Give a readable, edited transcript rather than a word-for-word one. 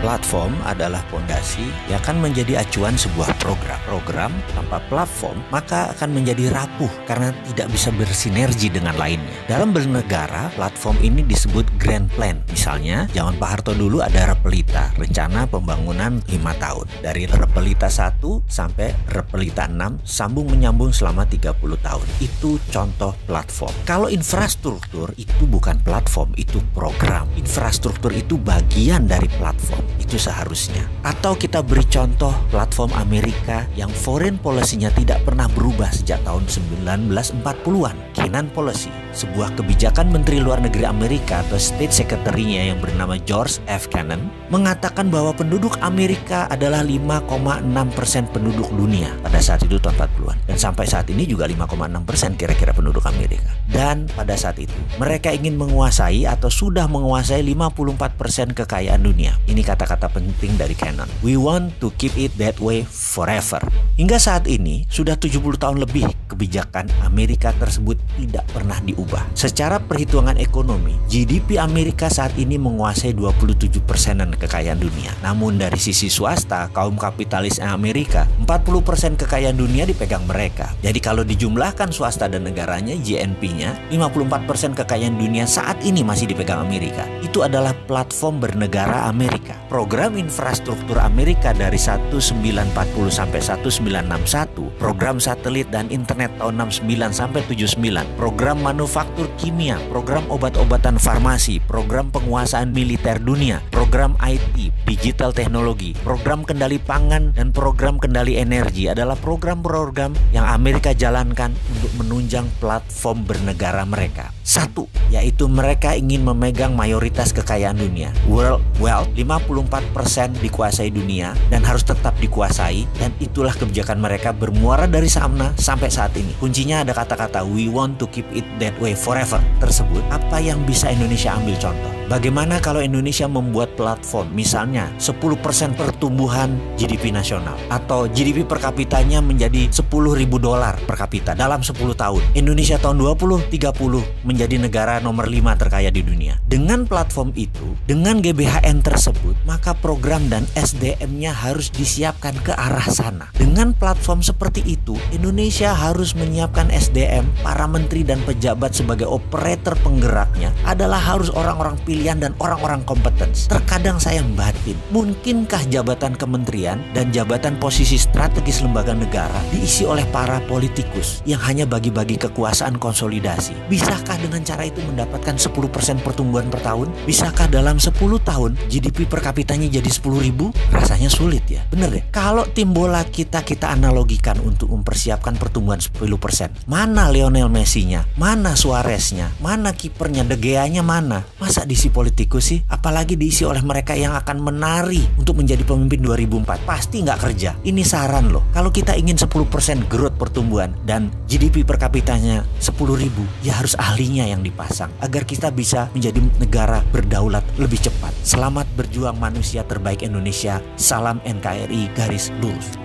Platform adalah fondasi yang akan menjadi acuan sebuah program. Program tanpa platform maka akan menjadi rapuh karena tidak bisa bersinergi dengan lainnya. Dalam bernegara, platform ini disebut Grand Plan. Misalnya, zaman Pak Harto dulu ada Repelita, rencana pembangunan 5 tahun. Dari Repelita 1 sampai Repelita 6, sambung menyambung selama 30 tahun. Itu contoh platform. Kalau infrastruktur itu bukan platform, itu program. Infrastruktur itu bagian dari platform. Itu seharusnya. Atau kita beri contoh platform Amerika yang foreign policy-nya tidak pernah berubah sejak tahun 1940-an. Kennan Policy, sebuah kebijakan Menteri Luar Negeri Amerika atau State Secretary-nya yang bernama George F. Kennan, mengatakan bahwa penduduk Amerika adalah 5,6% penduduk dunia pada saat itu tahun 40-an. Dan sampai saat ini juga 5,6% kira-kira penduduk Amerika. Dan pada saat itu, mereka ingin menguasai atau sudah menguasai 54% kekayaan dunia. Ini kata-kata penting dari Kennan. We want to keep it that way forever. Hingga saat ini, sudah 70 tahun lebih kebijakan Amerika tersebut tidak pernah diubah. Secara perhitungan ekonomi, GDP Amerika saat ini menguasai 27%-an kekayaan dunia. Namun dari sisi swasta, kaum kapitalis Amerika, 40% kekayaan dunia dipegang mereka. Jadi kalau dijumlahkan swasta dan negaranya, GNP-nya, 54% kekayaan dunia saat ini masih dipegang Amerika. Itu adalah platform bernegara Amerika. Program infrastruktur Amerika dari 1940 sampai 1961, program satelit dan internet tahun 69 sampai 79, program manufaktur kimia, program obat-obatan farmasi, program penguasaan militer dunia, program IT, digital teknologi, program kendali pangan, dan program kendali energi adalah program-program yang Amerika jalankan untuk menunjang platform bernegara mereka. Satu, yaitu mereka ingin memegang mayoritas kekayaan dunia. World wealth 54% dikuasai dunia dan harus tetap dikuasai, dan itulah kebijakan mereka bermuara dari sana sampai saat ini. Kuncinya ada kata-kata we want to keep it that way forever tersebut. Apa yang bisa Indonesia ambil contoh? Bagaimana kalau Indonesia membuat platform, misalnya 10% pertumbuhan GDP nasional atau GDP per kapitanya menjadi $10.000 per kapita dalam 10 tahun. Indonesia tahun 2030 menjadi negara nomor 5 terkaya di dunia. Dengan platform itu, dengan GBHN tersebut, maka program dan SDM-nya harus disiapkan ke arah sana. Dengan platform seperti itu, Indonesia harus menyiapkan SDM, para menteri dan pejabat sebagai operator penggeraknya adalah harus orang-orang pilihan dan orang-orang kompeten. Terkadang saya batin, mungkinkah jabatan kementerian dan jabatan posisi strategis lembaga negara diisi oleh para politikus yang hanya bagi-bagi kekuasaan konsolidasi? Bisakah dengan cara itu mendapatkan 10% pertumbuhan per tahun? Bisakah dalam 10 tahun GDP per kapitanya jadi 10.000? Rasanya sulit ya, bener ya? Kalau tim bola kita analogikan untuk mempersiapkan pertumbuhan 10%, mana Lionel Messi-nya? Mana Suarez-nya? Mana kipernya? De Gea-nya mana? Masa diisi politikus sih? Apalagi diisi oleh mereka yang akan menari untuk menjadi pemimpin 2004. Pasti nggak kerja. Ini saran loh. Kalau kita ingin 10% growth pertumbuhan dan GDP per kapitanya 10.000, ya harus ahlinya yang dipasang agar kita bisa menjadi negara berdaulat lebih cepat. Selamat berjuang manusia terbaik Indonesia. Salam NKRI garis lurus.